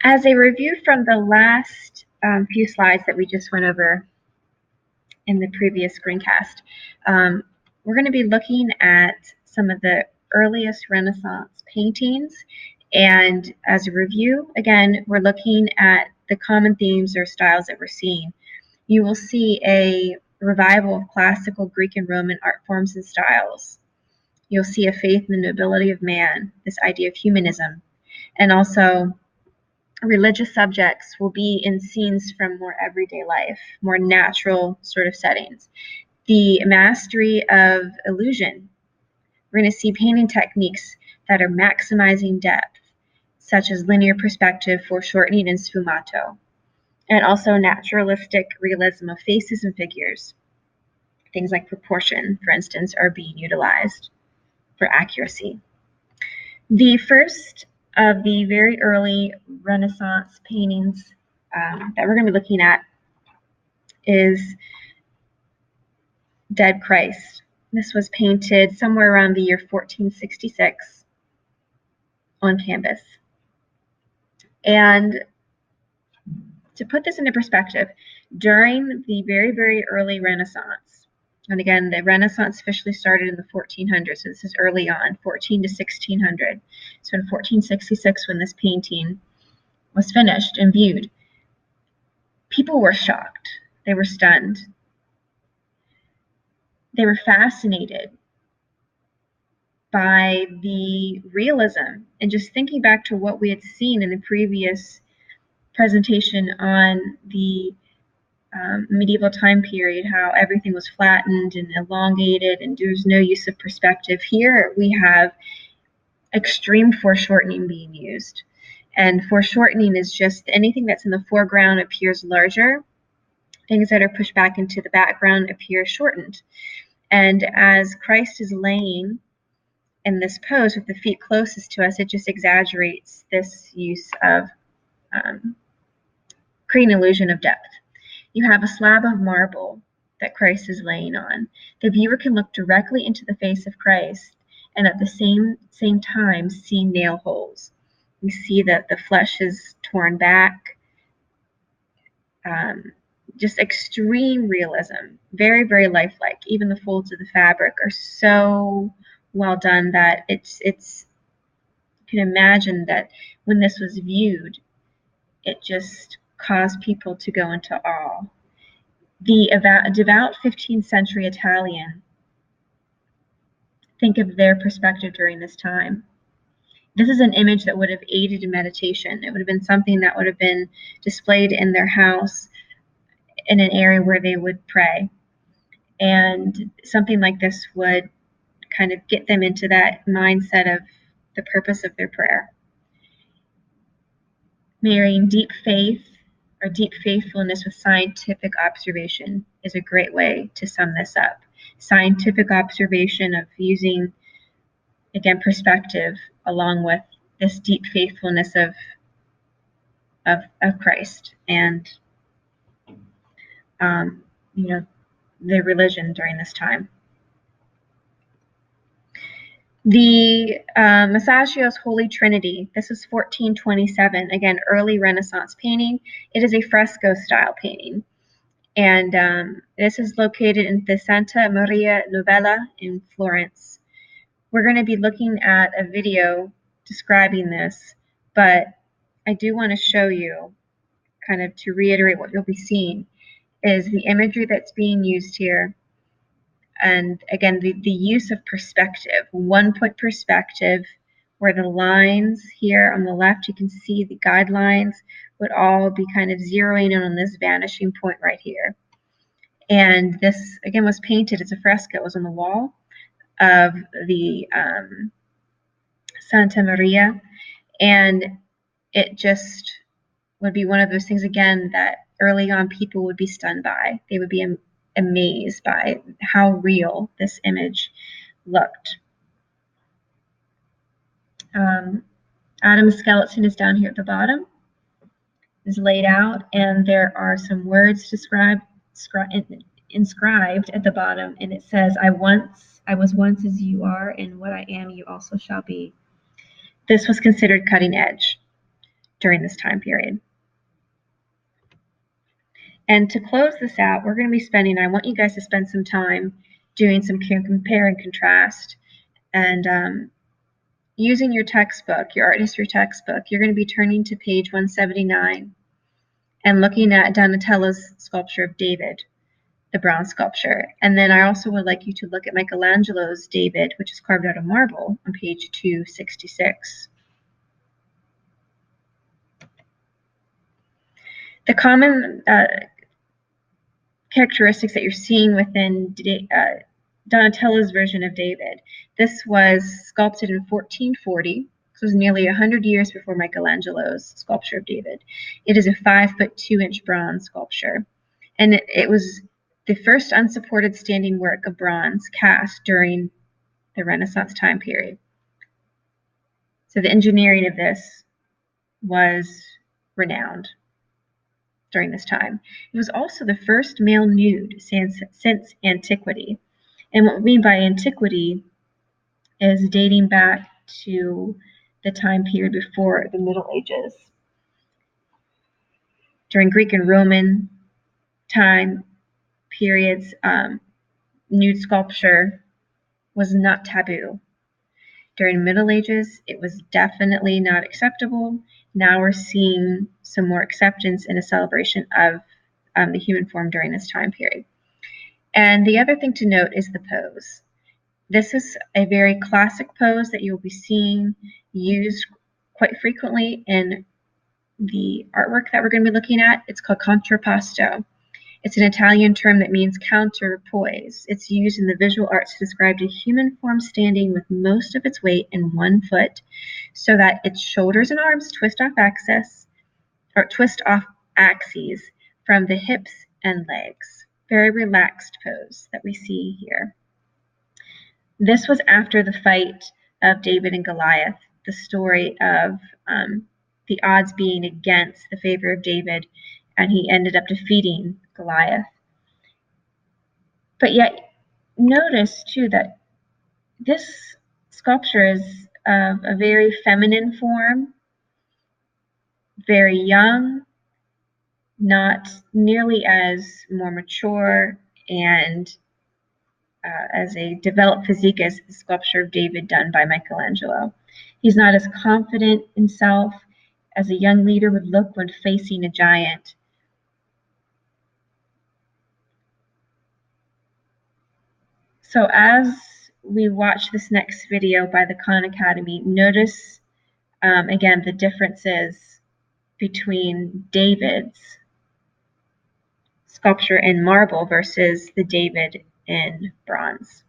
As a review from the last few slides that we just went over in the previous screencast, we're going to be looking at some of the earliest Renaissance paintings. And as a review, again, we're looking at the common themes or styles that we're seeing. You will see a revival of classical Greek and Roman art forms and styles. You'll see a faith in the nobility of man, this idea of humanism, and also religious subjects will be in scenes from more everyday life, more natural sort of settings. The mastery of illusion. We're going to see painting techniques that are maximizing depth, such as linear perspective, foreshortening, and sfumato, and also naturalistic realism of faces and figures. Things like proportion, for instance, are being utilized for accuracy. The first of the very early Renaissance paintings that we're going to be looking at is Dead Christ. This was painted somewhere around the year 1466 on canvas. And to put this into perspective, during the very, very early Renaissance, and again, the Renaissance officially started in the 1400s, so this is early on, 14 to 1600. So in 1466, when this painting was finished and viewed, people were shocked. They were stunned. They were fascinated by the realism, and just thinking back to what we had seen in the previous presentation on the medieval time period, how everything was flattened and elongated and there was no use of perspective. Here we have extreme foreshortening being used. And foreshortening is just anything that's in the foreground appears larger. Things that are pushed back into the background appear shortened. And as Christ is laying in this pose with the feet closest to us, it just exaggerates this use of creating an illusion of depth. You have a slab of marble that Christ is laying on. The viewer can look directly into the face of Christ and at the same time see nail holes. We see that the flesh is torn back. Just extreme realism, very, very lifelike. Even the folds of the fabric are so well done that it's you can imagine that when this was viewed, it just caused people to go into awe. The devout 15th century Italian, think of their perspective during this time. This is an image that would have aided in meditation. It would have been something that would have been displayed in their house in an area where they would pray. And something like this would kind of get them into that mindset of the purpose of their prayer. Marrying deep faith or deep faithfulness with scientific observation is a great way to sum this up. Scientific observation of using, again, perspective along with this deep faithfulness of Christ and the religion during this time. The Masaccio's Holy Trinity, this is 1427, again, early Renaissance painting. It is a fresco style painting. And this is located in the Santa Maria Novella in Florence. We're going to be looking at a video describing this, but I do want to show you, kind of to reiterate what you'll be seeing, is the imagery that's being used here. And again, the use of perspective, 1-point perspective, where the lines here on the left, you can see the guidelines would all be kind of zeroing in on this vanishing point right here. And this, again, was painted as a fresco. It was on the wall of the Santa Maria. And it just would be one of those things, again, that early on people would be stunned by. They would be amazed by how real this image looked. Adam's skeleton is down here at the bottom, is laid out, and there are some words inscribed at the bottom, and it says, I was once as you are, and what I am you also shall be. This was considered cutting edge during this time period. And to close this out, we're going to be spending, I want you guys to spend some time doing some compare and contrast, and using your textbook, your art history textbook. You're going to be turning to page 179 and looking at Donatello's sculpture of David, the bronze sculpture. And then I also would like you to look at Michelangelo's David, which is carved out of marble, on page 266. The common characteristics that you're seeing within Donatello's version of David. This was sculpted in 1440. This was nearly 100 years before Michelangelo's sculpture of David. It is a 5'2" bronze sculpture, and it was the first unsupported standing work of bronze cast during the Renaissance time period. So the engineering of this was renowned during this time. It was also the first male nude since antiquity. And what we mean by antiquity is dating back to the time period before the Middle Ages. During Greek and Roman time periods, nude sculpture was not taboo. During Middle Ages, it was definitely not acceptable. Now we're seeing some more acceptance and a celebration of the human form during this time period. And the other thing to note is the pose. This is a very classic pose that you'll be seeing used quite frequently in the artwork that we're going to be looking at. It's called contrapposto. It's an Italian term that means counterpoise. It's used in the visual arts to describe a human form standing with most of its weight in one foot, so that its shoulders and arms twist off axes from the hips and legs. Very relaxed pose that we see here. This was after the fight of David and Goliath, the story of the odds being against the favor of David, and he ended up defeating Goliath. But yet, notice too that this sculpture is of a very feminine form, very young, not nearly as more mature and as a developed physique as the sculpture of David done by Michelangelo. He's not as confident in himself as a young leader would look when facing a giant. So as we watch this next video by the Khan Academy, notice again the differences between David's sculpture in marble versus the David in bronze.